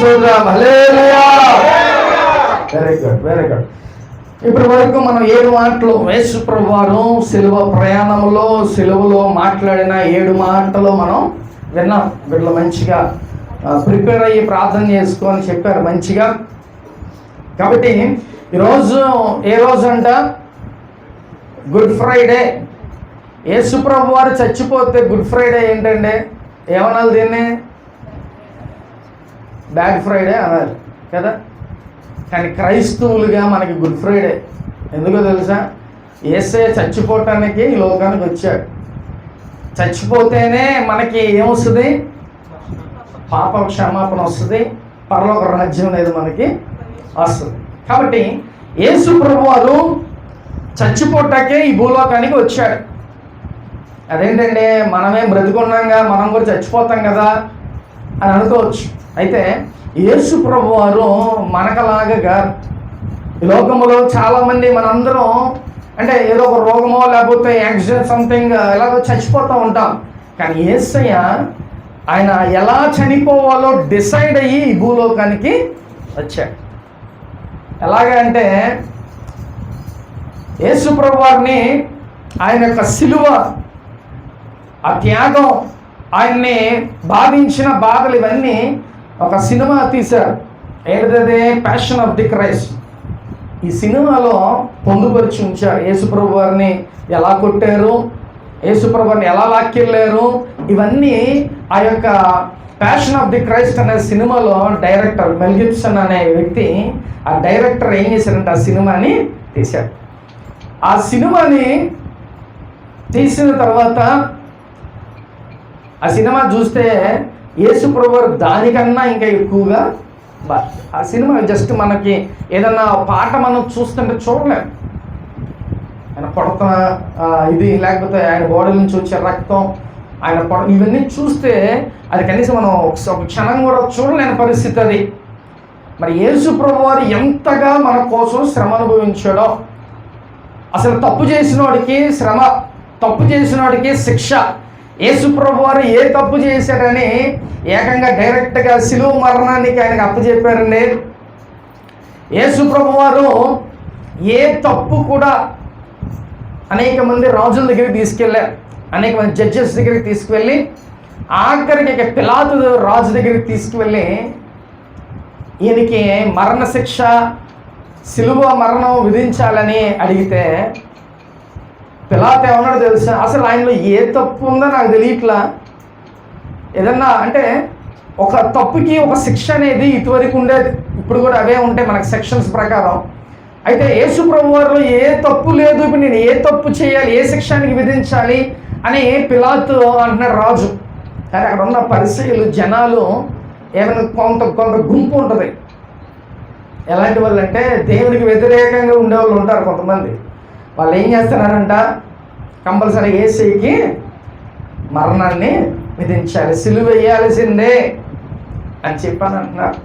చూద్దాం. Hallelujah. Very good, very good. ఇప్పటి వరకు మనం 7 మాటలు యేసు ప్రభువారు సిలువ ప్రయాణంలో సిలువలో మాట్లాడిన 7 మాటలు మనం విన్నాం. వీళ్ళు మంచిగా ప్రిపేర్ అయ్యి ప్రార్థన చేసుకొని చెప్పారు మంచిగా. కాబట్టి ఈరోజు ఏ రోజు అంట? Good Friday. యేసు ప్రభువారు చచ్చిపోతే గుడ్ ఫ్రైడే ఏంటండి? ఏమనాలి దీన్ని? బ్యాడ్ ఫ్రైడే అనాలి కదా. కానీ క్రైస్తవులుగా మనకి గుడ్ ఫ్రైడే. ఎందుకో తెలుసా? యేసయ్య చచ్చిపోవటానికి ఈ లోకానికి వచ్చాడు. చచ్చిపోతేనే మనకి ఏమొస్తుంది? పాప క్షమాపణ వస్తుంది, పరలోక రాజ్యం అనేది మనకి వస్తుంది. కాబట్టి యేసు ప్రభువారు చచ్చిపోటాకే ఈ భూలోకానికి వచ్చాడు. అదేంటండి, మనమే బ్రతికున్నాగా మనం కూడా చచ్చిపోతాం కదా అని అనుకోవచ్చు. అయితే యేసు ప్రభువారు మనకలాగా ఈ లోకంలో చాలామంది మనందరం అంటే ఏదో ఒక రోగమో లేకపోతే యాక్సిడెంట్ సంథింగ్ ఎలాగో చచ్చిపోతూ ఉంటాం. కానీ యేసయ్య ఆయన ఎలా చనిపోవాలో డిసైడ్ అయ్యి ఈ భూలోకానికి వచ్చాడు. ఎలాగంటే యేసు ప్రభువారిని ఆయన యొక్క సిలువ, ఆ త్యాగం, ఆయన్ని బాధించిన బాధలు ఇవన్నీ ఒక సినిమా తీశారు. ఏంటది? Passion of the Christ. ఈ సినిమాలో పొందుపరిచి ఉంచారు. యేసుప్రభు వారిని ఎలా కొట్టారు, యేసుప్రభు వారిని ఎలా లాక్కెళ్ళారు, ఇవన్నీ ఆ యొక్క ప్యాషన్ ఆఫ్ ది క్రైస్ట్ అనే సినిమాలో డైరెక్టర్ మెల్ గిబ్సన్ అనే వ్యక్తి, ఆ డైరెక్టర్ ఏం చేశారంటే ఆ సినిమాని తీశారు. ఆ సినిమాని తీసిన తర్వాత ఆ సినిమా చూస్తే యేసుప్రభు దానికన్నా ఇంకా ఎక్కువగా ఆ సినిమా జస్ట్ మనకి ఏదన్నా పాట మనం చూస్తుంటే చూడలేము. ఆయన కొడత ఇది లేకపోతే ఆయన బాడీ నుంచి వచ్చే రక్తం, ఆయన ఇవన్నీ చూస్తే అది కనీసం మనం ఒక క్షణం కూడా చూడలేని పరిస్థితి అది. మరి యేసుప్రభు వారు ఎంతగా మన కోసం శ్రమ అనుభవించాడో, అసలు తప్పు చేసిన వాడికి శ్రమ, తప్పు చేసిన వాడికి శిక్ష. యేసుప్రభు వారు ఏ తప్పు చేశాడని ఏకంగా డైరెక్ట్గా సిలువ మరణానికి ఆయనకు అప్పచెప్పారండి. యేసుప్రభు వారు ఏ తప్పు కూడా అనేక మంది రాజుల దగ్గరికి తీసుకెళ్ళారు, అనేక మంది జడ్జెస్ దగ్గరికి తీసుకువెళ్ళి ఆఖరికి ఇక పిలాతు రాజు దగ్గరికి తీసుకువెళ్ళి ఈయనకి మరణశిక్ష, సిలువ మరణం విధించాలని అడిగితే పిలాతు ఏమన్నాడు తెలుసా? అసలు ఆయనలో ఏ తప్పు ఉందో నాకు తెలియట్లా. ఏదన్నా అంటే ఒక తప్పుకి ఒక శిక్ష అనేది ఇటువరకు ఉండేది, ఇప్పుడు కూడా అవే ఉంటాయి మనకి సెక్షన్స్ ప్రకారం. అయితే యేసుప్రభు వారిలో ఏ తప్పు లేదు, ఇప్పుడు నేను ఏ తప్పు చేయాలి, ఏ శిక్షానికి విధించాలి అని పిలాతు అంటున్నాడు రాజు. కానీ అక్కడ ఉన్న పరిసయ్యులు, జనాలు, ఏమైనా కొంత గుంపు ఉంటుంది. ఎలాంటి వాళ్ళు అంటే దేవునికి వ్యతిరేకంగా ఉండేవాళ్ళు ఉంటారు కొంతమంది. వాళ్ళు ఏం చేస్తున్నారంట? కంపల్సరీ యేసయ్యకి మరణాన్ని విధించాలి, సిలువ వేయాల్సిందే అని చెప్పని అంటున్నారు.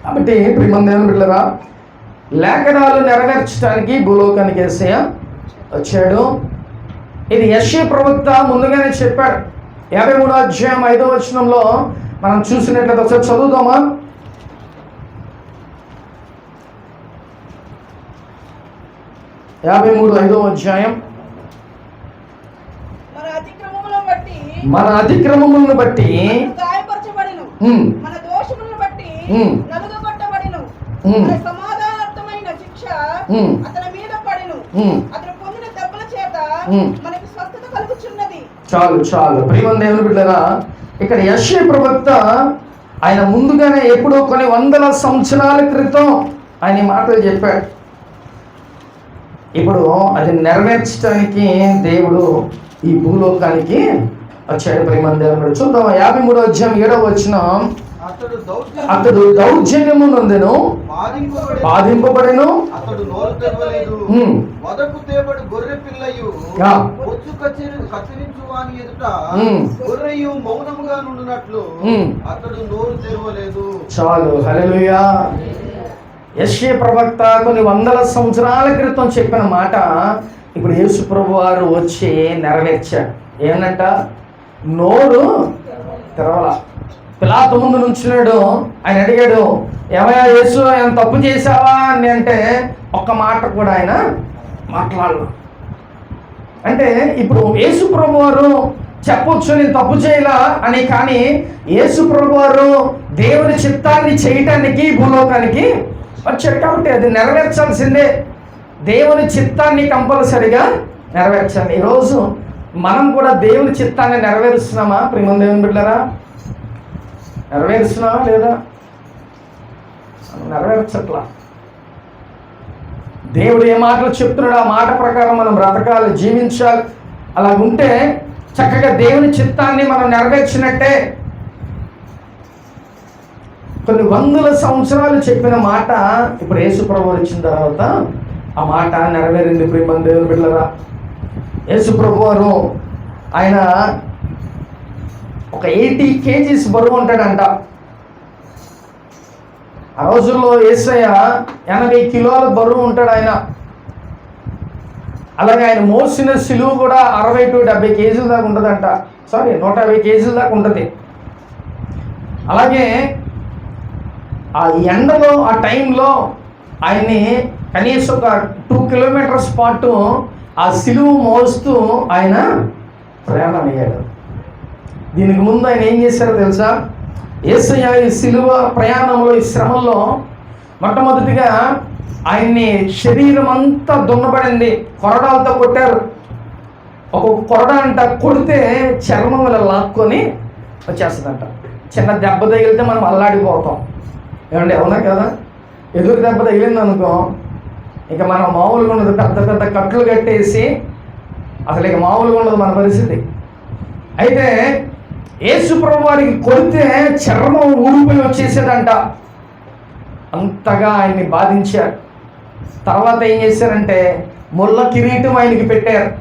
కాబట్టి ప్రియమైన దేవుని బిడ్డలారా, లేఖనాలు నెరవేర్చడానికి భూలోకానికి యేసయ్య వచ్చాడు. ఇది యెషయా ప్రవక్త ముందుగానే చెప్పాడు. 53వ అధ్యాయం 5వ వచనంలో మనం చూసినట్లయితే ఒకసారి చదువుదామా? 53వ అధ్యాయం. మన అతిక్రమములను బట్టి మన దోషములను బట్టి నలుగగొట్టబడిను, సమాధానార్థమైన శిక్ష అతని మీద పడిను, అతను పొందిన దెబ్బల చేత మనకి స్వస్థత కలుగుచున్నది. చాలు చాలు ప్రియమైన దేవుని బిడ్డలారా, ఇక్కడ యెషయా ప్రవక్త ఆయన ముందుగానే ఎప్పుడో కొన్ని వందల సంవత్సరాల క్రితం ఆయన మాటలు చెప్పాడు. ఇప్పుడు అది నెరవేర్చడానికి దేవుడు ఈ భూలోకానికి వచ్చాడు. ప్రియమైన దేవుడు చూద్దాం. 53వ అధ్యాయం 7వ వచనం. అతడు దౌర్జన్యము నొందెను, బాధింపబడెను, చాలు. హల్లెలూయా. యెషయా ప్రవక్త కొన్ని వందల సంవత్సరాల క్రితం చెప్పిన మాట ఇప్పుడు యేసు ప్రభు వారు వచ్చి నెరవేర్చాడు. ఏమనంట? నోరు తెరవల. పిలాతు ముందు నుంచున్నాడు. ఆయన అడిగాడు, ఏమయ్యా యేసు ఏమైనా తప్పు చేశావా అని అంటే ఒక్క మాట కూడా ఆయన మాట్లాడలేదు. అంటే ఇప్పుడు యేసు ప్రభు వారు చెప్పొచ్చు నేను తప్పు చేయలా అని, కానీ యేసు ప్రభు వారు దేవుని చిత్తాన్ని చేయటానికి భూలోకానికి వచ్చాడు కాబట్టి అది నెరవేర్చాల్సిందే. దేవుని చిత్తాన్ని కంపల్సరిగా నెరవేర్చాలి. ఈరోజు మనం కూడా దేవుని చిత్తాన్ని నెరవేరుస్తున్నామా? ప్రియమైన దేవుని బిడ్డలారా, నెరవేరుస్తున్నామా లేదా? నెరవేర్చట్లా. దేవుడు ఏ మాటలు చెప్తున్నాడు ఆ మాట ప్రకారం మనం బ్రతకాలి, జీవించాలి. అలా ఉంటే చక్కగా దేవుని చిత్తాన్ని మనం నెరవేర్చినట్టే. కొన్ని వందల సంవత్సరాలు చెప్పిన మాట ఇప్పుడు యేసు ప్రభువు వచ్చిన తర్వాత ఆ మాట నెరవేరింది. ప్రియమైన దేవుని బిడ్డలారా, యేసు ప్రభువారు ఆయన ఒక 80 kgs బరువు ఉంటాడంట. ఆ రోజుల్లో యేసయ్య 80 కిలోల బరువు ఉంటాడు ఆయన. అలాగే ఆయన మోసిన సిలువ కూడా 60 to 70 kgs దాకా ఉంటుందంట. 150 kgs దాకా ఉంటుంది. అలాగే ఆ ఎండలో ఆ టైంలో ఆయన్ని కనీసం ఒక 2 kilometers పాటు ఆ సిలువ మోస్తూ ఆయన ప్రయాణం అయ్యాడు. దీనికి ముందు ఆయన ఏం చేశారో తెలుసా? యేసయ్య ఈ సిలువ ప్రయాణంలో, ఈ శ్రమంలో మొట్టమొదటిగా ఆయన్ని శరీరం అంతా దున్నబడింది, కొరడాలతో కొట్టారు. ఒక్కొక్క కొరడ అంట కొడితే చర్మం ఇలా లాక్కొని వచ్చేస్తుందంట. చిన్న దెబ్బ తగిలితే మనం అల్లాడిపోతాం. ఏమండి, అవునా కదా? ఎదురు దెబ్బ తగిలింది అనుకో, ఇక మనం మామూలుగా ఉండదు. పెద్ద పెద్ద కట్లు కట్టేసి అసలు ఇక మామూలుగా ఉండదు మన పరిస్థితి. అయితే యేసు ప్రభు వారికి కొడితే చర్మం ఊడిపోయి వచ్చేసేదంట. అంతగా ఆయన్ని బాధించారు. తర్వాత ఏం చేశారంటే ముళ్ళ కిరీటం ఆయనకి పెట్టారు.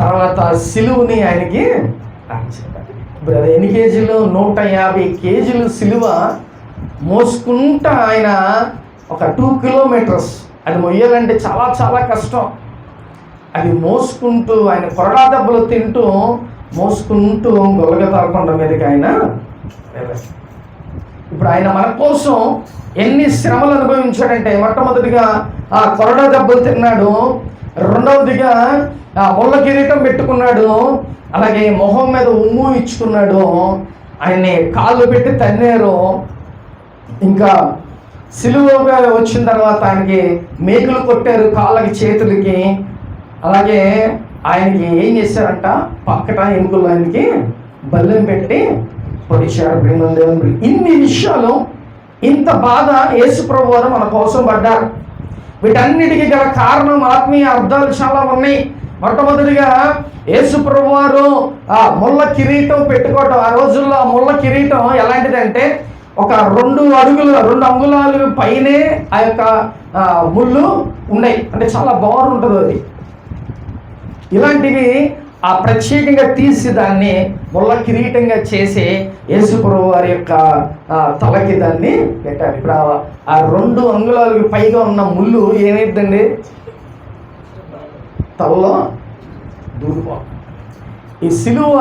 తర్వాత సిలువని ఆయనకి ఇప్పుడు అది ఎన్ని కేజీలు? 150 kgs సిలువ మోసుకుంటా ఆయన ఒక 2 kilometers. అది మొయ్యాలంటే చాలా చాలా కష్టం. అది మోసుకుంటూ ఆయన కొరడా దెబ్బలు తింటూ మోసుకుంటూ గొలగతా కొండ మీదకి ఆయన వెళ్ళారు. ఇప్పుడు ఆయన మన కోసం ఎన్ని శ్రమలు అనుభవించాడంటే, మొట్టమొదటిగా ఆ కొరడా దెబ్బలు తిన్నాడు, రెండవదిగా ఆ ముళ్ళ కిరీటం పెట్టుకున్నాడు, అలాగే మొహం మీద ఉమ్ము ఇచ్చుకున్నాడు, ఆయన్ని కాళ్ళు పెట్టి తన్నారు. ఇంకా సిలువగా వచ్చిన తర్వాత ఆయనకి మేకులు కొట్టారు కాళ్ళకి చేతులకి. అలాగే ఆయనకి ఏం చేశారంట, పక్కట ఎముకలు ఆయనకి బల్లెం పెట్టి పొడిచారు. దేవుని ఇన్ని విషయాలు, ఇంత బాధ యేసు ప్రభు వారు మన కోసం పడ్డారు. వీటన్నిటికీ గల కారణం, ఆత్మీయ అర్థాలు చాలా ఉన్నాయి. మొట్టమొదటిగా యేసు ప్రభు వారు ఆ ముళ్ళ కిరీటం పెట్టుకోవటం. ఆ రోజుల్లో ఆ ముళ్ళ కిరీటం ఎలాంటిదంటే ఒక 2 అంగుళాలు పైనే ఆ యొక్క ముళ్ళు ఉన్నాయి. అంటే చాలా బాగుంటుంది అది. ఇలాంటివి ఆ ప్రత్యేకంగా తీసి దాన్ని ముళ్ళ కిరీటంగా చేసి యేసు ప్రభు వారి యొక్క తలకి దాన్ని పెట్టారు. ఇప్పుడు ఆ 2 అంగుళాలకు పైగా ఉన్న ముళ్ళు ఏమైందండి, తలలో దూరిపో. ఈ సిలువ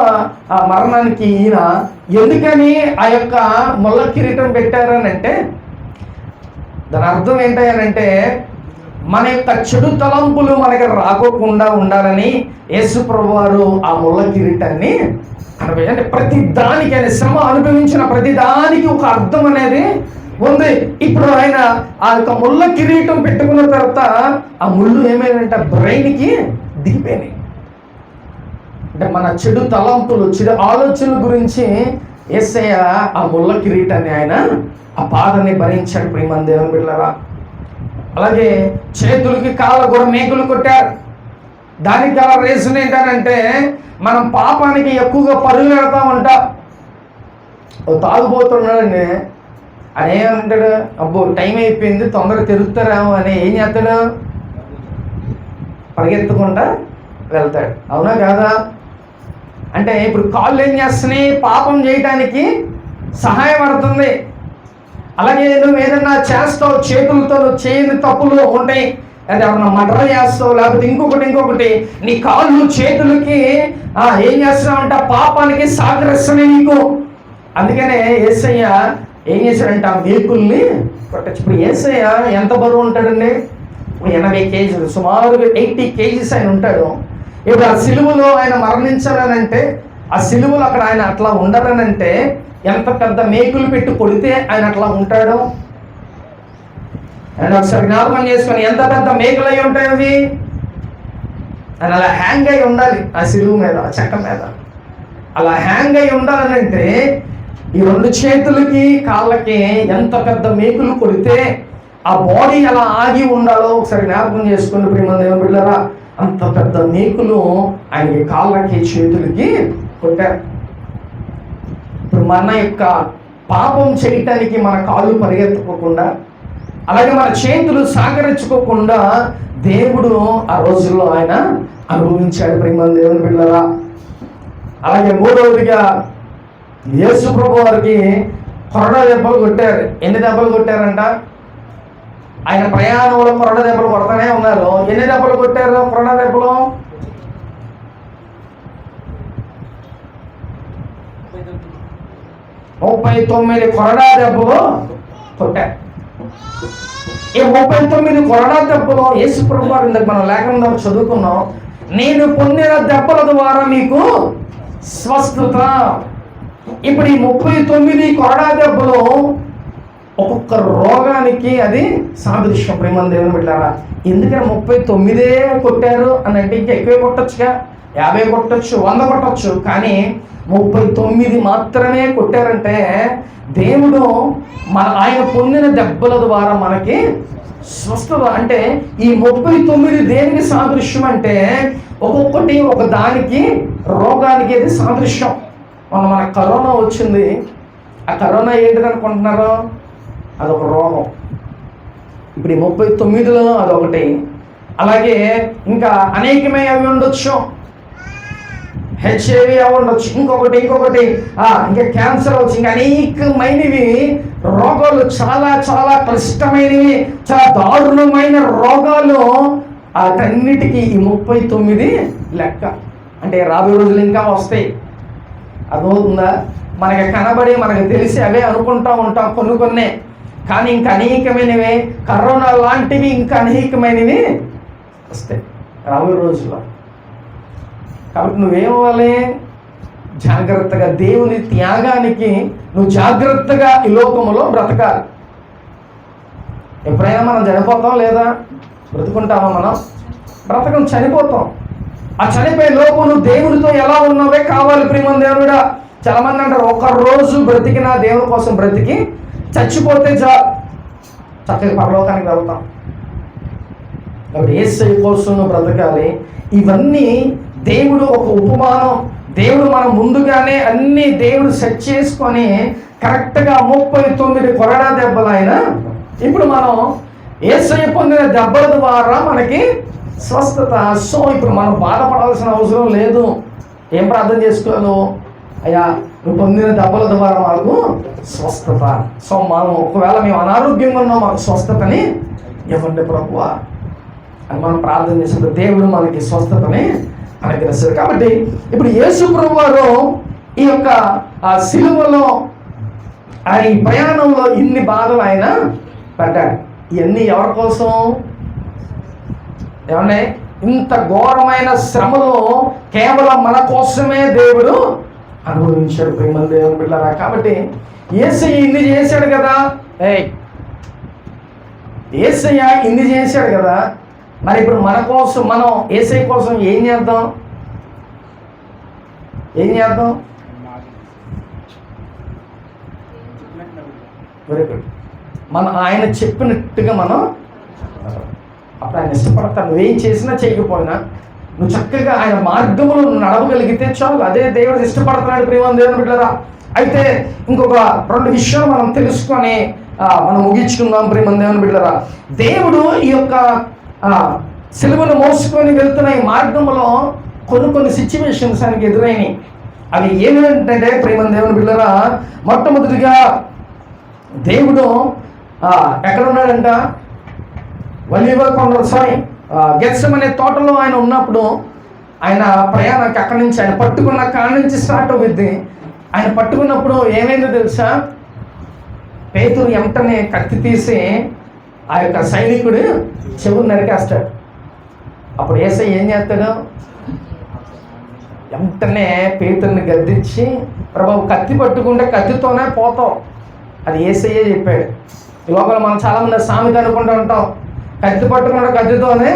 ఆ మరణానికి ఈయన ఎందుకని ఆ యొక్క ముళ్ళ కిరీటం పెట్టారని అంటే, దాని అర్థం ఏంటంటే మన యొక్క చెడు తలంపులు మనకి రాకోకుండా ఉండాలని యేసు ప్రభు వారు ఆ ముళ్ళ కిరీటాన్ని అంటే ప్రతి దానికి, ఆయన శ్రమ అనుభవించిన ప్రతి దానికి ఒక అర్థం అనేది ఉంది. ఇప్పుడు ఆయన ఆ యొక్క ముళ్ళ కిరీటం పెట్టుకున్న తర్వాత ఆ ముళ్ళు ఏమైందంటే బ్రెయిన్కి దిగిపోయినాయి. అంటే మన చెడు తలంపులు, చెడు ఆలోచనల గురించి యేసయ్య ఆ ముళ్ళ కిరీటాన్ని ఆయన ఆ బాధని భరించాడు. ప్రియమైన దేవుని బిడ్డలారా, అలాగే చేతులకి కాళ్ళ కూడా మేకులు కొట్టారు. దానికి గల రీజన్ ఏంటంటే మనం పాపానికి ఎక్కువగా పరుగులు పెడతా ఉంటాం. తాగుబోతున్నాడండి, ఆయన ఏమంటాడు, అబ్బో టైం అయిపోయింది తొందరగా తిరుగుతారేమో అని ఏం చేస్తాడు, పరిగెత్తకుండా వెళ్తాడు. అవునా కాదా? అంటే ఇప్పుడు కాళ్ళు ఏం చేస్తున్నాయి, పాపం చేయడానికి సహాయపడుతుంది. అలాగే నువ్వు ఏదన్నా చేస్తావు, చేతులతో నువ్వు చేయని తప్పులు ఉంటాయి, అది ఏమన్నా మర్డర్ చేస్తావు, లేకపోతే ఇంకొకటి నీ కాళ్ళు చేతులకి ఏం చేస్తున్నావు అంటే పాపానికి సహకరిస్తున్నాయి నీకు. అందుకనే యేసయ్య ఏం చేశాడంటే ఆ మేకుల్ని కొట్టచ్చు. ఇప్పుడు యేసయ్య ఎంత బరువు ఉంటాడండి? 80 కేజీలు, సుమారు 80 కేజీస్ ఆయన ఉంటాడు. ఇప్పుడు ఆ సిలువలో ఆయన మరణించాలనంటే, ఆ సిలువలో అక్కడ ఆయన అట్లా ఉండాలనంటే ఎంత పెద్ద మేకులు పెట్టి కొడితే ఆయన అట్లా ఉంటాడు? అండ్ ఒకసారి జ్ఞాపకం చేసుకొని, ఎంత పెద్ద మేకులు అయి ఉంటాయి అవి. ఆయన అలా హ్యాంగ్ అయి ఉండాలి ఆ సిలువ మీద, ఆ చెక్క మీద. అలా హ్యాంగ్ అయి ఉండాలనంటే ఈ 2 చేతులకి కాళ్ళకి ఎంత పెద్ద మేకులు కొడితే ఆ బాడీ ఎలా ఆగి ఉండాలో ఒకసారి జ్ఞాపకం చేసుకుని ప్రియమైన దేవుని బిడ్డలారా, అంత పెద్ద మేకులు ఆయనకి కాళ్ళకి చేతులకి కొట్టారు. ఇప్పుడు మన యొక్క పాపం చేయటానికి మన కాళ్ళు పరిగెత్తుకోకుండా, అలాగే మన చేతులు సహకరించుకోకుండా దేవుడు ఆ రోజుల్లో ఆయన అనుభవించాడు ప్రియమైన దేవుని బిడ్డలారా. అలాగే మూడవదిగా యేసు ప్రభు వారికి కొరడా దెబ్బలు కొట్టారు. ఎన్ని దెబ్బలు కొట్టారంట? ఆయన ప్రయాణంలో కొరడా దెబ్బలు కొడతానే ఉన్నారు. ఎన్ని దెబ్బలు కొట్టారు కొరడా దెబ్బలు? 39 కొరడా దెబ్బలు కొట్టారు. ఈ 39 కొరడా దెబ్బలు యేసు ప్రభు వారు, ఇందాక మనం లేఖనంలో చదువుకున్నాం, నేను పొందిన దెబ్బల ద్వారా మీకు స్వస్థత. ఇప్పుడు ఈ 39 కొరడా దెబ్బలు ఒక్కొక్క రోగానికి అది సాదృశ్యం ప్రియమైన దేవుని బిడ్డలారా. ఎందుకని 39 కొట్టారు అని అంటే ఇంకా ఎక్కువే కొట్టచ్చుగా, 50 కొట్టచ్చు, 100 కొట్టచ్చు, కానీ 39 మాత్రమే కొట్టారంటే దేవుడు ఆయన పొందిన దెబ్బల ద్వారా మనకి స్వస్థత. అంటే ఈ 39 దేనికి సాదృశ్యం అంటే ఒక్కొక్కటి ఒక దానికి, రోగానికి అది సాదృశ్యం. మనకు కరోనా వచ్చింది. ఆ కరోనా ఏంటిది అనుకుంటున్నారు? అదొక రోగం. ఇప్పుడు ఈ 39లో అదొకటి. అలాగే ఇంకా అనేకమే అవి ఉండొచ్చు, హెచ్ఐవి అవి ఉండొచ్చు, ఇంకొకటి ఇంకా క్యాన్సర్ అవచ్చు, ఇంకా అనేకమైనవి రోగాలు, చాలా చాలా క్లిష్టమైనవి, చాలా దారుణమైన రోగాలు. వాటన్నిటికీ ఈ 39 లెక్క. అంటే రాబోయే రోజులు ఇంకా వస్తాయి. అర్థమవుతుందా? మనకి కనబడి మనకు తెలిసి అవే అనుకుంటూ ఉంటాం కొన్ని, కానీ ఇంకా అనేకమైనవి, కరోనా లాంటివి ఇంకా అనేకమైనవి వస్తాయి రాబోయే రోజుల్లో. కాబట్టి నువ్వేమవ్వాలి? జాగ్రత్తగా దేవుని త్యాగానికి నువ్వు జాగ్రత్తగా ఈ లోకంలో బ్రతకాలి. ఎప్పుడైనా మనం చనిపోతాం లేదా? బ్రతుకుంటామా? మనం బ్రతకం, చనిపోతాం. ఆ చనిపోయే లోపు నువ్వు దేవునితో ఎలా ఉన్నావే కావాలి ప్రియమైన దేవుడా. చాలా మంది అంటారు, ఒక రోజు బ్రతికినా దేవుని కోసం బ్రతికి చచ్చిపోతే చక్కగా పరలోకానికి వెళ్తాం. కాబట్టి యేసయ్య కోసం నువ్వు బ్రతకాలి. ఇవన్నీ దేవుడు ఒక ఉపమానం. దేవుడు మనం ముందుగానే అన్ని దేవుడు సెట్ చేసుకొని కరెక్ట్గా 39 కొరడా దెబ్బలు ఆయన. ఇప్పుడు మనం యేసయ్య పొందిన దెబ్బల ద్వారా మనకి స్వస్థత. సో ఇప్పుడు మనం బాధపడాల్సిన అవసరం లేదు. ఏం ప్రార్థన చేసుకోవాలి? అయ్యా, నువ్వు పొందిన దెబ్బల ద్వారా మాకు స్వస్థత. సో మనం ఒకవేళ మేము అనారోగ్యంగా ఉన్నాం, మాకు స్వస్థతని ఇవ్వండి ప్రభువా అని మనం ప్రార్థన చేసినప్పుడు దేవుడు మనకి స్వస్థతని అనుగ్రహిస్తాడు. కాబట్టి ఇప్పుడు యేసు ప్రభు వారు ఈ యొక్క సిలువలో ఆయన ఈ ప్రయాణంలో ఇన్ని బాధలు ఆయన పడ్డాడు. ఇవన్నీ ఎవరి కోసం? ఏమన్నా ఇంత ఘోరమైన శ్రమలు కేవలం మన కోసమే దేవుడు అనుభవించాడు ప్రియమైన దేవుని బిడ్డలారా. కాబట్టి యేసయ్య ఇన్ని చేశాడు కదా, యేసయ్య ఇన్ని చేశాడు కదా, మరి ఇప్పుడు మన కోసం, మనం యేసయ్య కోసం ఏం చేద్దాం? Very good. మనం ఆయన చెప్పినట్టుగా మనం అప్పుడు ఆయన ఇష్టపడతాను. నువ్వేం చేసినా చేయకపోయినా నువ్వు చక్కగా ఆయన మార్గంలో నడవగలిగితే చాలు. అదే దేవుడు ఇష్టపడుతున్నాడు ప్రియమైన దేవుని బిడ్డలారా. అయితే ఇంకొక 2 విషయాలు మనం తెలుసుకొని మనం ముగించుకుందాం ప్రియమైన దేవుని బిడ్డలారా. దేవుడు ఈ యొక్క సిలువను మోసుకొని వెళ్తున్న ఈ మార్గంలో కొన్ని సిచ్యువేషన్స్ ఆయనకి ఎదురైనాయి. అవి ఏమిటంటే ప్రియమైన దేవుని బిడ్డలారా, మొట్టమొదటిగా దేవుడు ఎక్కడున్నాడంట? ఒలీవ కొండ, గెత్సెమనే తోటలో ఆయన ఉన్నప్పుడు ఆయన ప్రయాణానికి అక్కడి నుంచి ఆయన పట్టుకున్న కాడి నుంచి స్టార్ట్ అవుద్ది. ఆయన పట్టుకున్నప్పుడు ఏమైందో తెలుసా, పేతురు వెంటనే కత్తి తీసి ఆ యొక్క సైనికుడు చెవులు నరికేస్తాడు. అప్పుడు యేసయ్య ఏం చేస్తాడు, వెంటనే పేతురుని గద్దించి, ప్రభు కత్తి పట్టుకుంటే కత్తితోనే పోతావు, అది యేసయ్యే చెప్పాడు. ఈ లోపల మనం చాలామంది సామెత అనుకుంటూ ఉంటాం, కత్తి పట్టుకుంటే కత్తితోనే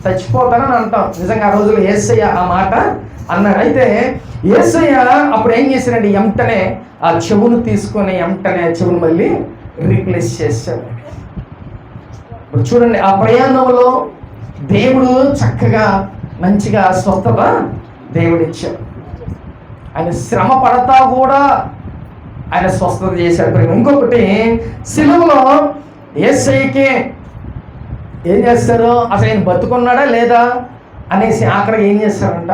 చచ్చిపోతానని అంటాం. నిజంగా ఆ రోజుల్లో యేసయ్య ఆ మాట అన్నాడు. అయితే యేసయ్య అప్పుడు ఏం చేశాడంటే వెంటనే ఆ చెవును తీసుకొని వెంటనే చెవును మళ్ళీ రీప్లేస్ చేశాడు. ఇప్పుడు చూడండి, ఆ ప్రయాణంలో దేవుడు చక్కగా మంచిగా స్వస్థత దేవుడిచ్చాడు. ఆయన శ్రమ పడతా కూడా ఆయన స్వస్థత చేశాడు. ఇంకొకటి, సిలువలో యేసయ్యకి ఏం చేస్తారు, అసలు ఆయన బతుకున్నాడా లేదా అనేసి ఆఖరికి ఏం చేస్తారంట,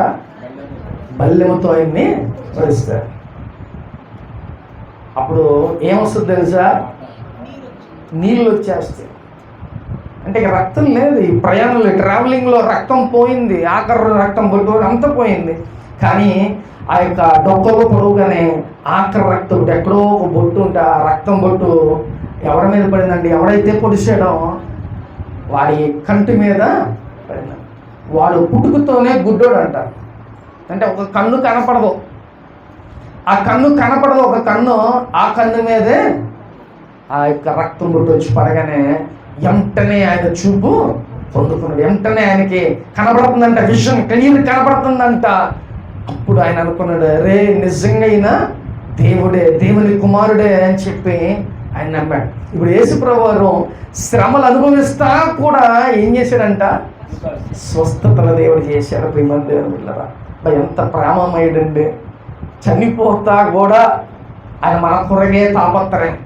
బల్లెముతో ఆయన్ని వరిస్తారు. అప్పుడు ఏమొస్తుంది తెలుసా, నీళ్ళు వచ్చేస్తాయి. అంటే ఇక రక్తం లేదు, ఈ ప్రయాణంలో ట్రావెలింగ్లో రక్తం పోయింది, ఆఖరి రక్తం బొట్టు అంతా పోయింది. కానీ ఆ యొక్క డొక్కలో పొడవుగానే ఆఖరి రక్తం ఎక్కడో ఒక బొట్టు ఉంటే ఆ రక్తం బొట్టు ఎవరి మీద పడిందండి, ఎవడైతే పొడిచాడో వాడి కంటి మీద పడింది. వాడు పుట్టుకతోనే గుడ్డోడు అంట. అంటే ఒక కన్ను కనపడదు, ఆ కన్ను కనపడదు, ఒక కన్ను, ఆ కన్ను మీదే ఆ యొక్క రక్తం బొట్టు వచ్చి పడగానే వెంటనే ఆయన చూపు పొందుకున్నాడు. వెంటనే ఆయనకి కనబడుతుందంట, విజన్ క్లియర్ కనబడుతుందంట. అప్పుడు ఆయన అనుకున్నాడు, రే నిజంగా అయినా దేవుడే, దేవుని కుమారుడే అని చెప్పి ఆయన నమ్మాడు. ఇప్పుడు యేసుప్రభువు వారు శ్రమలు అనుభవిస్తా కూడా ఏం చేశాడంట, స్వస్థతల దేవుడు చేశాడు. ప్రియమైన దేవుని బిడ్డలారా, ఎంత ప్రేమమయుడండి. చనిపోతా కూడా ఆయన మన కొరగే తాపత్రయం,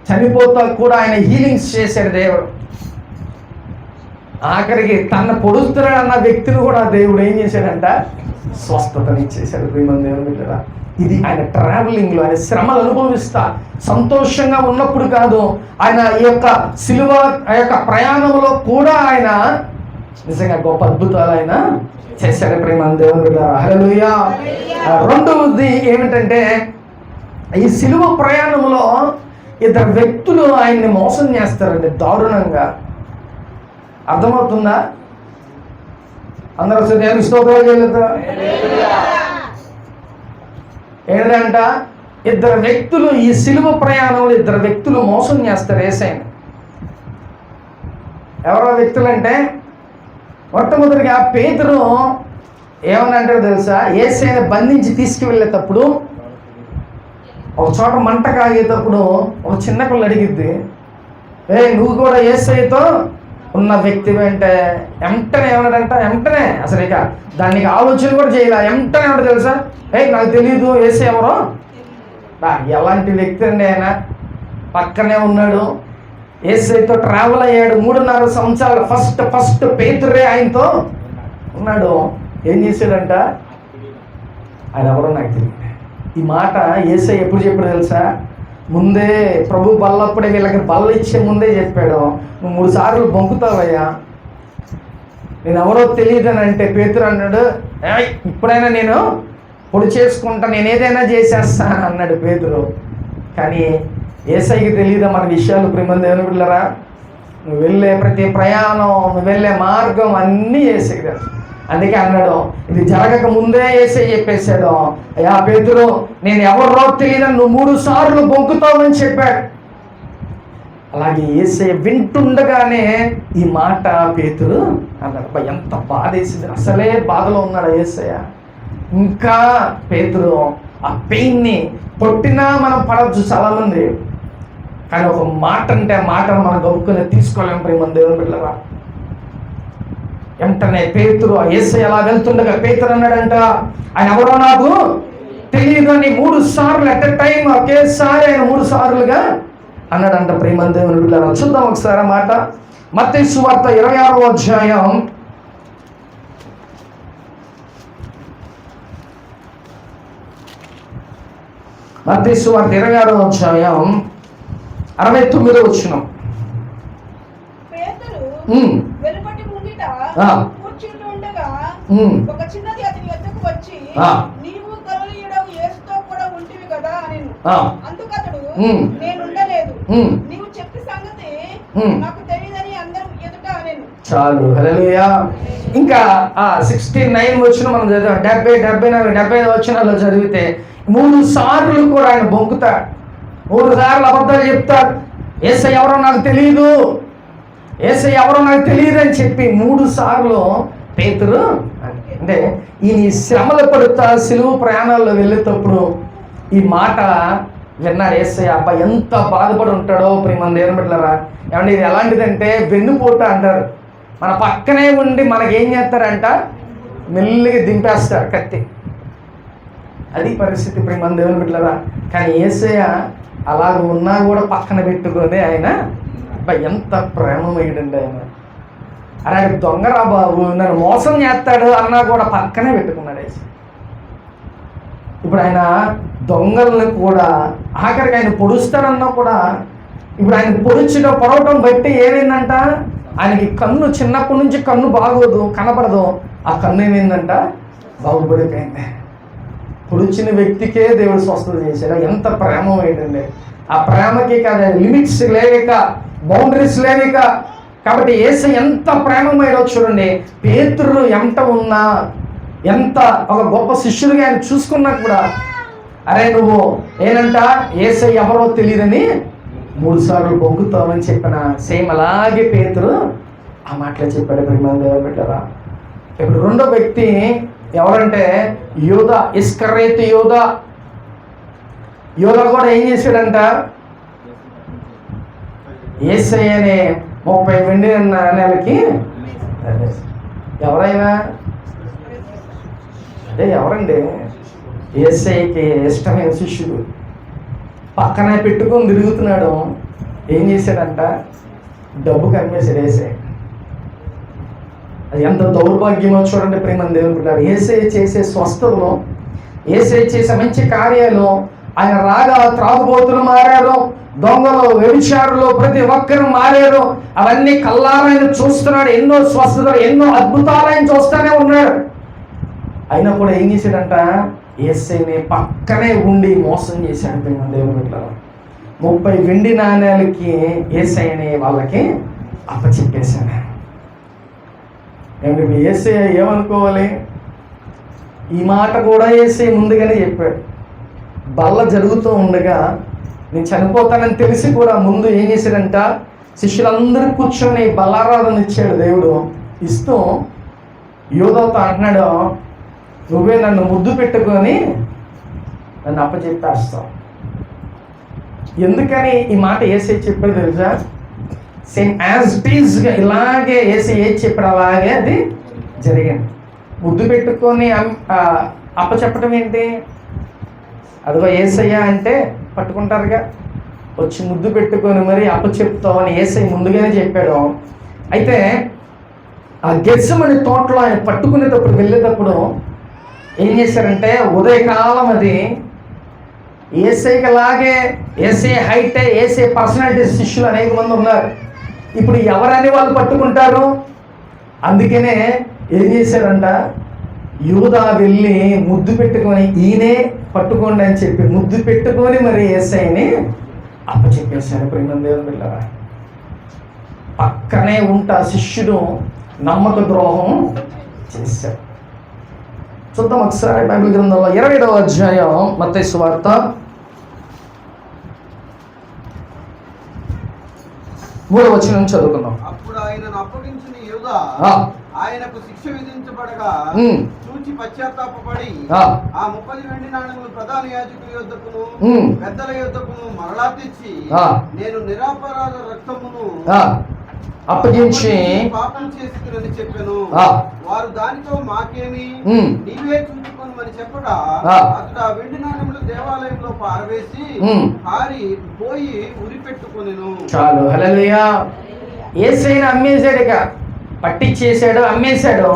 చనిపోతా కూడా ఆయన హీలింగ్స్ చేశాడు దేవుడు. ఆఖరికి తన పొడుస్తున్నాడు అన్న వ్యక్తిని కూడా దేవుడు ఏం చేశాడంట, స్వస్థతని ఇచ్చేశాడు. ప్రియమైన దేవుని బిడ్డలారా, ఇది ఆయన ట్రావెలింగ్లో, ఆయన శ్రమలు అనుభవిస్తా సంతోషంగా ఉన్నప్పుడు కాదు, ఆయన ఈ యొక్క సిలువ ఆ యొక్క ప్రయాణంలో కూడా ఆయన నిజంగా గొప్ప అద్భుతాలు ఆయన చేశాడు. ప్రియమైన దేవుని బిడ్డలారా, హల్లెలూయా. రెండవది ఏమిటంటే, ఈ సిలువ ప్రయాణంలో ఇద్దరు వ్యక్తులు ఆయన్ని మోసం చేస్తారండి దారుణంగా. అర్థమవుతుందా? అందరూ నేను స్తోత్రాలు చేయలేదా? ఏంటంట, ఇద్దరు వ్యక్తులు ఈ సిలువ ప్రయాణంలో ఇద్దరు వ్యక్తులు మోసం చేస్తారు యేసయ్యని. ఎవరో వ్యక్తులు అంటే, మొట్టమొదటిగా పేతురు ఏమని అంటారు తెలుసా, యేసయ్యని బంధించి తీసుకువెళ్ళేటప్పుడు ఒక చోట మంట కాగేటప్పుడు ఒక చిన్న పిల్ల అడిగిద్ది, నువ్వు కూడా యేసయ్యతో ఉన్న వ్యక్తివి అంటే వెంటనే ఏమన్నాడంట, వెంటనే అసలు ఇక దానికి ఆలోచన కూడా చేయాల, వెంటనే ఏమంటే తెలుసా, నాకు తెలీదు యేసయ్య ఎవరో. ఎలాంటి వ్యక్తి అండి ఆయన, పక్కనే ఉన్నాడు, యేసయ్యతో ట్రావెల్ అయ్యాడు 3.5 సంవత్సరాలు. ఫస్ట్ పేతురే ఆయనతో ఉన్నాడు. ఏం చేశాడంట, ఆయన ఎవరో నాకు తెలియదు. ఈ మాట యేసయ్య ఎప్పుడు చెప్పాడు తెలుసా, ముందే ప్రభు బల్లప్పుడే వీళ్ళకి బల్ల ఇచ్చే ముందే చెప్పాడు, నువ్వు 3 సార్లు బొంకుతావయ్యా, నేను ఎవరో తెలియదు అని అంటే పేతురు అన్నాడు, ఇప్పుడైనా నేను పొడి చేసుకుంటా, నేను ఏదైనా చేసేస్తాను అన్నాడు పేతురు. కానీ యేసయ్యకి తెలియదా మన విషయాలు. ప్రియమైన దేవుని బిడ్డలారా, నువ్వు వెళ్ళే ప్రతి ప్రయాణం, నువ్వు వెళ్ళే మార్గం అన్నీ యేసయ్యకి తెలుసు. అందుకే అన్నాడు, ఇది జరగక ముందే యేసయ్య చెప్పేశాడు, అయ్యా పేతురు నేను ఎవరో తెలియదని నువ్వు 3 సార్లు బొంకుతావని చెప్పాడు. అలాగే యేసయ్య వింటుండగానే ఈ మాట పేతురు అన్నాడు. ఎంత బాధ వేసింది, అసలే బాధలో ఉన్నాడు యేసయ్య. ఇంకా పేతురు ఆ పెయిన్ని కొట్టినా మనం పడవచ్చు చాలామంది, కానీ ఒక మాట అంటే ఆ మాటను మనం గౌక్కుని తీసుకోలేము. ప్రియమైన దేవుని బిడ్డలారా, వెంటనే పేతురు యేసయ్య అలా వెళ్తుండగా పేతురు అన్నాడంట, ఆయన ఎవరో నాకు తెలియదు అని 3 సార్లు అట్ ఎ టైం ఒకేసారి ఆయన 3 సార్లుగా అన్నాడంట. ప్రియమైన దేవుని బిడ్డలారా, చూద్దాం ఒకసారి ఆ మాట. మత్తయి సువార్త 26వ అధ్యాయం 26వ అధ్యాయం 69వ వచనం. వెలుపటి ముంగిట కూర్చుంటూ ఉండగా ఒక చిన్నది అతని వద్దకు వచ్చి, నీవు గలిలయుడవు యేసుతో కూడా ఉంటివా అందుకతడు ఉమ్. నేనుండలేదు, ఉమ్. నీవు చెప్పి సంగతి ఉమ్. నాకు తెలియదని అందరూ ఎదుట నేను. చాలు, హల్లెలూయా. ఇంకా 69 వచ్చిన మనం చదివాం, 70 వచనాల్లో చదివితే 3 సార్లు కూడా ఆయన బొంకుతాడు, 3 సార్లు అబద్ధాలు చెప్తాడు. యేసయ్య ఎవరో నాకు తెలియదు, యేసయ్య ఎవరో నాకు తెలియదు అని చెప్పి 3 సార్లు పేతురు అంటే ఈ శ్రమలు పడుతా సిలువ ప్రయాణాల్లో వెళ్ళేటప్పుడు ఈ మాట విన్నారు. యేసయ్య అబ్బా ఎంత బాధపడి ఉంటాడో ప్రియమైన దేవుని బిడ్డలారా. ఏమంటే ఇది ఎలాంటిదంటే వెన్నుపోట అంటారు. మన పక్కనే ఉండి మనకేం చేస్తారంట, మెల్లిగా దింపేస్తారు కత్తి. అది పరిస్థితి ప్రియమైన దేవుని బిడ్డలారా. కానీ యేసయ్య అలాగ ఉన్నా కూడా పక్కన పెట్టుకొని ఆయన అబ్బా ఎంత ప్రేమమయుడండి ఆయన. అరే దొంగరా బాబు నన్ను మోసం చేస్తాడు అన్నా కూడా పక్కనే పెట్టుకున్నాడు యేసయ్య. ఇప్పుడు ఆయన దొంగల్ని కూడా ఆఖరికి ఆయన పొడుస్తాడన్నా కూడా ఇప్పుడు ఆయన పొడవటం బట్టి ఏమైందంట, ఆయనకి కన్ను చిన్నప్పటి నుంచి కన్ను బాగోదు, కనపడదు. ఆ కన్ను ఏమైందంట, బాగుపడిపోయింది. పొడిచిన వ్యక్తికే దేవుడు స్వస్థత చేశాడు. ఎంత ప్రేమ ఏంటండి. ఆ ప్రేమకి కాదు లిమిట్స్ లేవిక, బౌండరీస్ లేవిక. కాబట్టి యేసయ్య ఎంత ప్రేమమయ్యాడో చూడండి. పేతురు ఎంత ఉన్నా, ఎంత ఒక గొప్ప శిష్యుడిగా ఆయన చూసుకున్నా కూడా అరే నువ్వు ఏనంట యేసయ్య ఎవరో తెలియదని 3 సార్లు బొంగుతావని చెప్పిన సేమ్ అలాగే పేతురు ఆ మాటలు చెప్పాడు. ప్రియమైన దేవుని బిడ్డలారా. ఇప్పుడు రెండో వ్యక్తి ఎవరంటే యోధా, ఇస్కరేతు యోధా. యోధా కూడా ఏం చేశాడంట, యేసయ్యనే 30 వెండి నాణేలకి ఎవరైనా అదే ఎవరండి, యేసయ్యకి ఇష్టమైన శిష్యుడు పక్కన పెట్టుకొని తిరుగుతున్నాడు. ఏం చేశాడంట, డబ్బు కనిపేశాడు యేసయ్య. అది ఎంత దౌర్భాగ్యమో చూడండి ప్రియమైన దేవుని బిడ్డలారా. యేసయ్య చేసే స్వస్థతలో, యేసయ్య చేసే మంచి కార్యాలు, ఆయన రాగా త్రాగుబోతులు మారారు, దొంగలు, వ్యభిచారులు, ప్రతి ఒక్కరు మారారు. అవన్నీ కల్లారా ఆయన చూస్తున్నాడు. ఎన్నో స్వస్థతలు, ఎన్నో అద్భుతాలు ఆయన చూస్తూనే ఉన్నాడు. అయినా కూడా ఏం చేశాడంట, యేసయ్యని పక్కనే ఉండి మోసం చేశాడు ప్రియమైన దేవుని బిడ్డలారా. 30 వెండి నాణేలకి యేసయ్యని వాళ్ళకి అప్పచెప్పేశాడు. ఏమంటే మీ యేసయ్య ఏమనుకోవాలి, ఈ మాట కూడా యేసయ్య ముందుగానే చెప్పాడు. బల్ల జరుగుతూ ఉండగా నేను చనిపోతానని తెలిసి కూడా ముందు ఏం చేశాడంట, శిష్యులందరూ కూర్చొని బల్లారాధన ఇచ్చాడు దేవుడు. ఇస్తూ యోధాతో అంటున్నాడు, నువ్వే నన్ను ముద్దు పెట్టుకొని నన్ను అప్పచెప్పేస్తావు. ఎందుకని ఈ మాట యేసయ్య చెప్పాడు తెలుసా? సేమ్ యాజ్ ఇట్ ఈజ్గా ఇలాగే యేసయ్య ఏది చెప్పాడు అలాగే అది జరిగింది. ముద్దు పెట్టుకొని అప్పచెప్పటం ఏంటి, అదిగో యేసయ్య అంటే పట్టుకుంటారుగా, వచ్చి ముద్దు పెట్టుకొని మరి అప్పచెప్తావు అని యేసయ్య ముందుగానే చెప్పాడు. అయితే ఆ గెత్సెమని తోటలో ఆయన పట్టుకునేటప్పుడు వెళ్ళేటప్పుడు ఏం చేశారంటే, ఉదయకాలం అది యేసయ్యకి లాగే యేసయ్య హైటే, యేసయ్య పర్సనాలిటీ శిష్యులు అనేక మంది ఉన్నారు. ఇప్పుడు ఎవరని వాళ్ళు పట్టుకుంటారు. అందుకనే ఏం చేశారంట, యూదా వెళ్ళి ముద్దు పెట్టుకొని ఈయనే పట్టుకోండి అని చెప్పి ముద్దు పెట్టుకొని మరి యేసయ్యని అప్పచెప్పేశారు. ప్రియమైన దేవుని బిడ్డలారా. పక్కనే ఉంటా శిష్యుడు నమ్మక ద్రోహం చేశాడు. చూద్దాం ఒకసారి బైబిల్ గ్రంథంలో 27వ అధ్యాయం మత్తయి సువార్త 3వ వచనం చదువుకుందాం. అప్పుడు ఆయనను అప్పగించిన యూదా ఆయనకు శిక్ష విధించబడగా చూచి పశ్చాత్తాపపడి ఆ 30 వెండి నాణెములు ప్రధాన యాజకుల యొద్దకును పెద్దల యొద్దకును మరలా తెచ్చి నేను నిరపరాధ రక్తమును అప్పగించి పాపం చేసిరని చెప్పాను. వారు దానితో మాకేమి, నీవే చూచుకోమని చెప్పగా అతడు ఆ వెండి నాణెములు దేవాలయంలో పారవేసి పారి పోయి ఉరిపెట్టుకొనెను. చాలు, హల్లెలూయా. యేసయ్యని అమ్మేశాడు, ఇక పట్టించేసాడు, అమ్మేశాడు.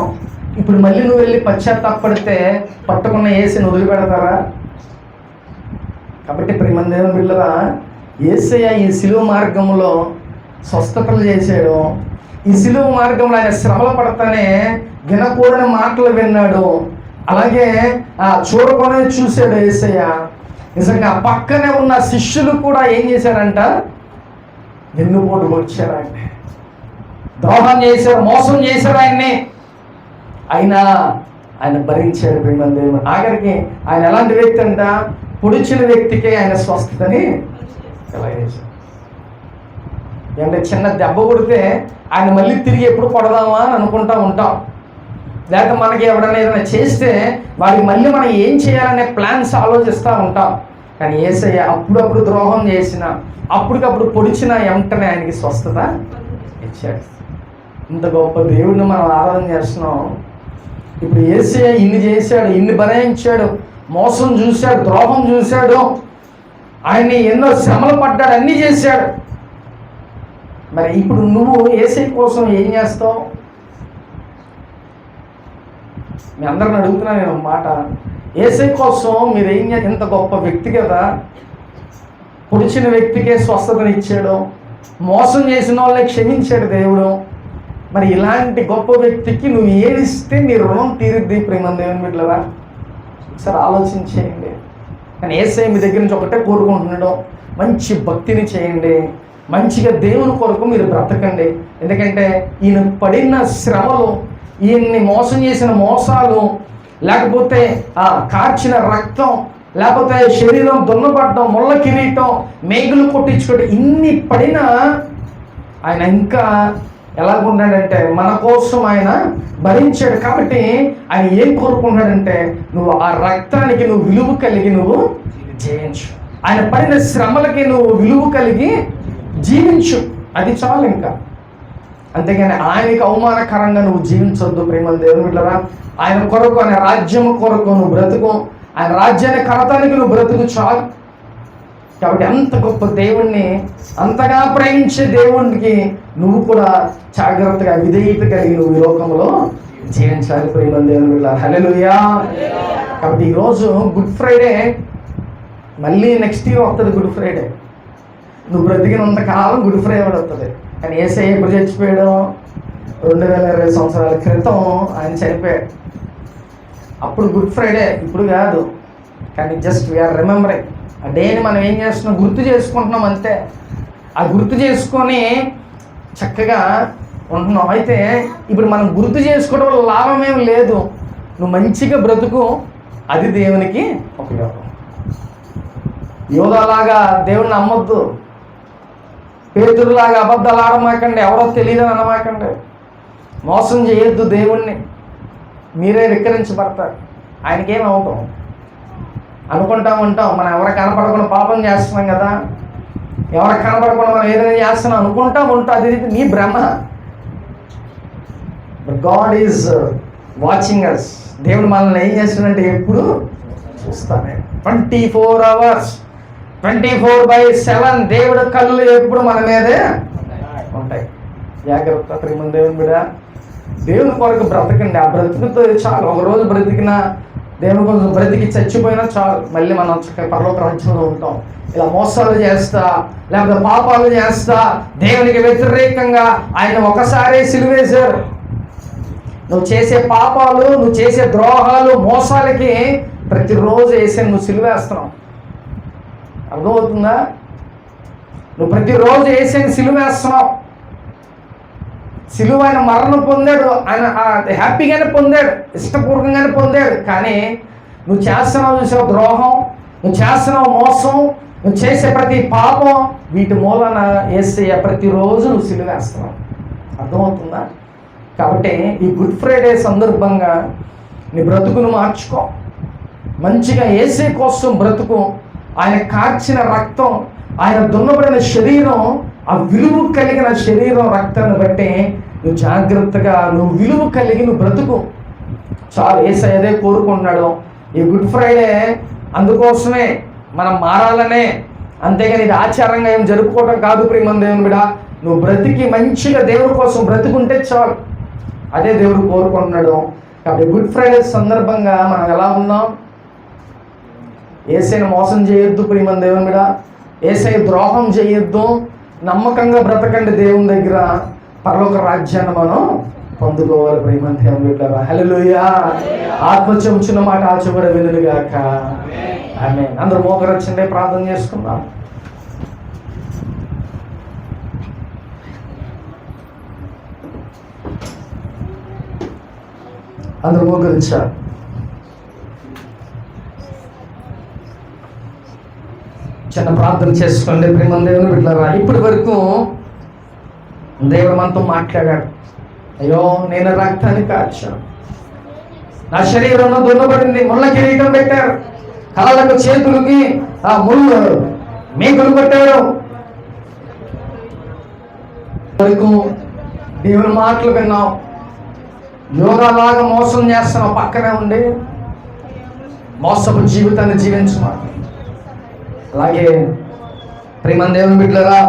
ఇప్పుడు మళ్ళీ నువ్వు వెళ్ళి పశ్చాత్తాపడితే పట్టుకున్న యేసుని వదిలిపెడతారా? కాబట్టి ప్రియమైన దేవుని బిడ్డలారా, యేసయ్య ఈ సిలువ మార్గంలో స్వస్థతలు చేశాడు. ఈ సిలువ మార్గంలో ఆయన శ్రమలు పడతానే వినకూడని మాటలు విన్నాడు. అలాగే చూడకుండా చూశాడు యేసయ్య. నిజంగా పక్కనే ఉన్న శిష్యులు కూడా ఏం చేశారంట, వెన్నుపోటు వచ్చారు, ఆయన్ని ద్రోహం చేశారు, మోసం చేశారు ఆయన్ని. అయినా ఆయన భరించాడు ప్రియమైన దేవుడు. ఆఖరికి ఆయన ఎలాంటి వ్యక్తి అంట, పొడిచిన వ్యక్తికే ఆయన స్వస్థతని కలగజేశాడు. అంటే చిన్న దెబ్బ కొడితే ఆయన మళ్ళీ తిరిగి ఎప్పుడు కొడదామా అని అనుకుంటా ఉంటాం. లేకపోతే మనకి ఎవరైనా ఏదైనా చేస్తే వాడికి మళ్ళీ మనం ఏం చేయాలనే ప్లాన్స్ ఆలోచిస్తూ ఉంటాం. కానీ యేసయ్య అప్పుడప్పుడు ద్రోహం చేసిన, అప్పటికప్పుడు పొడిచిన వెంటనే ఆయనకి స్వస్థత ఇచ్చాడు. ఇంత గొప్ప దేవుడిని మనం ఆరాధన చేస్తున్నాం. ఇప్పుడు యేసయ్య ఇన్ని చేశాడు, ఇన్ని భరించాడు, మోసం చూశాడు, ద్రోహం చూశాడు, ఆయన్ని ఎన్నో శ్రమలు పడ్డాడు, అన్నీ చేశాడు. మరి ఇప్పుడు నువ్వు యేసయ్య కోసం ఏం చేస్తావు? మీ అందరిని అడుగుతున్నా నేను మాట. యేసయ్య కోసం మీరు ఏం చేయాలి? ఇంత గొప్ప వ్యక్తి కదా, పొడిచిన వ్యక్తికే స్వస్థతనిచ్చాడు, మోసం చేసిన వాళ్ళని క్షమించాడు దేవుడు. మరి ఇలాంటి గొప్ప వ్యక్తికి నువ్వు ఏదిస్తే నీ రుణం తీరుద్ది ప్రేమ దేవుని బిడ్డలారా? ఒకసారి ఆలోచించేయండి. కానీ యేసయ్య మీ దగ్గర నుంచి ఒకటే కోరుకుంటున్నాడు, మంచి భక్తిని చేయండి, మంచిగా దేవుని కొరకు మీరు బ్రతకండి. ఎందుకంటే ఈయన పడిన శ్రమలు, ఈయన్ని మోసం చేసిన మోసాలు, లేకపోతే కార్చిన రక్తం, లేకపోతే శరీరం దున్నపడడం, ముళ్ళ కిరీటం, మేకులు కొట్టించుకోవడం, ఇన్ని పడినా ఆయన ఇంకా ఎలాగున్నాడంటే మన కోసం ఆయన భరించాడు. కాబట్టి ఆయన ఏం కోరుకుంటున్నాడంటే నువ్వు ఆ రక్తానికి నువ్వు విలువ కలిగి నువ్వు జీవించు, ఆయన పడిన శ్రమలకి నువ్వు విలువ కలిగి జీవించు, అది చాలు. ఇంకా అంతేగాని ఆయనకి అవమానకరంగా నువ్వు జీవించొద్దు ప్రేమ దేవుని బిడ్డలారా. ఆయన కొరకు, ఆయన రాజ్యం కొరకు నువ్వు బ్రతుకు, ఆయన రాజ్యాన్ని కడతానికి నువ్వు బ్రతుకు చాలు. కాబట్టి అంత గొప్ప దేవుణ్ణి, అంతగా ప్రేమించే దేవునికి నువ్వు కూడా జాగ్రత్తగా విధేయత కలిగి నువ్వు ఈ లోకంలో జీవించాలి ప్రేమ దేవుని బిడ్డలారా. హల్లెలూయా. కాబట్టి ఈరోజు గుడ్ ఫ్రైడే, మళ్ళీ నెక్స్ట్ ఇయర్ వస్తుంది గుడ్ ఫ్రైడే. నువ్వు బ్రతికినంత కాలం గుడ్ ఫ్రైడే వస్తుంది. కానీ యేసయ్య ఎప్పుడు చచ్చిపోయాడు? 2020 సంవత్సరాల క్రితం ఆయన చనిపోయాడు. అప్పుడు గుడ్ ఫ్రైడే, ఇప్పుడు కాదు. కానీ జస్ట్ వీఆర్ రిమెంబరింగ్ ఆ డేని మనం ఏం చేస్తున్నాం, గుర్తు చేసుకుంటున్నాం అంతే. ఆ గుర్తు చేసుకొని చక్కగా ఉంటున్నాం. అయితే ఇప్పుడు మనం గుర్తు చేసుకోవడం వల్ల లాభం ఏం లేదు. నువ్వు మంచిగా బ్రతుకు, అది దేవునికి ఉపయోగం. యోధాలాగా దేవుడిని నమ్మొద్దు, పేతురులాగా అబద్ధాలు ఆడమాకండి, ఎవరో తెలియదని అనమాకండి, మోసం చేయొద్దు దేవుణ్ణి. మీరే వికరించబడతారు, ఆయనకేం అవటం అనుకుంటా ఉంటాం. మనం ఎవరు కనపడకుండా పాపం చేస్తున్నాం కదా, ఎవరు కనపడకుండా మనం ఏదైనా చేస్తున్నాం అనుకుంటా ఉంటాం. అది నీ భ్రమ. God is watching us. దేవుడు మనల్ని ఏం చేస్తున్నాడంటే ఎప్పుడు చూస్తానే. 24 hours 24/7 దేవుడు కళ్ళు ఎప్పుడు మన మీదే ఉంటాయి. జాగ్రత్త ప్రేమ దేవుని బిడ్డ. దేవుని కొరకు బ్రతకండి. ఆ బ్రతుకుతో చాలు. ఒకరోజు బ్రతికినా, దేవుని కోసం బ్రతికి చచ్చిపోయినా చాలు. మళ్ళీ మనం పరలోక రాజ్యంలో ఉంటాం. ఇలా మోసాలు చేస్తా, లేకపోతే పాపాలు చేస్తా, దేవునికి వ్యతిరేకంగా ఆయన ఒకసారి సిలువేశారు. నువ్వు చేసే పాపాలు, నువ్వు చేసే ద్రోహాలు, మోసాలకి ప్రతిరోజు వేసే నువ్వు సిలువేస్తున్నావు. అర్థమవుతుందా? నువ్వు ప్రతిరోజు వేసేది సిలువేస్తున్నావు. సిలువ ఆయన మరణం పొందాడు, ఆయన హ్యాపీగానే పొందాడు, ఇష్టపూర్వకంగానే పొందాడు. కానీ నువ్వు చేస్తున్నావు చూసావు ద్రోహం, నువ్వు చేస్తున్నావు మోసం, నువ్వు చేసే ప్రతి పాపం, వీటి మూలన యేసయ్య ప్రతిరోజు నువ్వు సిలువేస్తున్నావు. అర్థమవుతుందా? కాబట్టి ఈ గుడ్ ఫ్రైడే సందర్భంగా నీ బ్రతుకును మార్చుకో. మంచిగా యేసయ్య కోసం బ్రతుకు. ఆయన కార్చిన రక్తం, ఆయన దున్నబడిన శరీరం, ఆ విలువ కలిగిన శరీరం రక్తాన్ని బట్టి నువ్వు జాగ్రత్తగా నువ్వు విలువ కలిగి నువ్వు బ్రతుకు చాలు. యేసయ్య అదే కోరుకుంటున్నాడు. ఈ గుడ్ ఫ్రైడే అందుకోసమే మనం మారాలనే, అంతేగాని ఇది ఆచారంగా ఏం జరుపుకోవడం కాదు ప్రియమైన దేవుని బిడ్డ. నువ్వు బ్రతికి మంచిగా దేవుడి కోసం బ్రతుకుంటే చాలు. అదే దేవుడు కోరుకుంటున్నాడు. కాబట్టి గుడ్ ఫ్రైడే సందర్భంగా మనం ఎలా ఉన్నాం? యేసయ్యను మోసం చేయొద్దు ప్రియమైన దేవుని బిడ్డ. యేసయ్య ద్రోహం చేయొద్దు. నమ్మకంగా బ్రతకండి దేవుని దగ్గర. పరలోక రాజ్యాన్ని మనం పొందుకోవాలి ప్రియమైన దేవుని బిడ్డ. హల్లెలూయా. ఆత్మ చెబుతున్న మాట ఆచబడ వినుగాక. ఆమేన్. అందరూ మోకరు వచ్చిందే ప్రార్థన చేసుకుందాం. అందరూ మోకరించారు. చిన్న ప్రార్థన చేసుకోండి. ప్రేమ దేవుని బిడ్డలారా, ఇప్పటి వరకు దేవుడు మనతో మాట్లాడాడు. అయ్యో, నేను రక్తాన్ని కార్చాను, నా శరీరంలో దున్నబడింది, ముళ్ళ కిరీటం పెట్టారు, కాళ్ళకు చేతులకి ఆ ముళ్ళు మేకులు కొట్టారు. వరకు దేవుని మాటలు విన్నాం, యోగాలాగా మోసం చేస్తున్నాం, పక్కనే ఉండి మోసపు జీవితాన్ని జీవించమా. అలాగే ప్రేమ దేవుని బిడ్డలారా,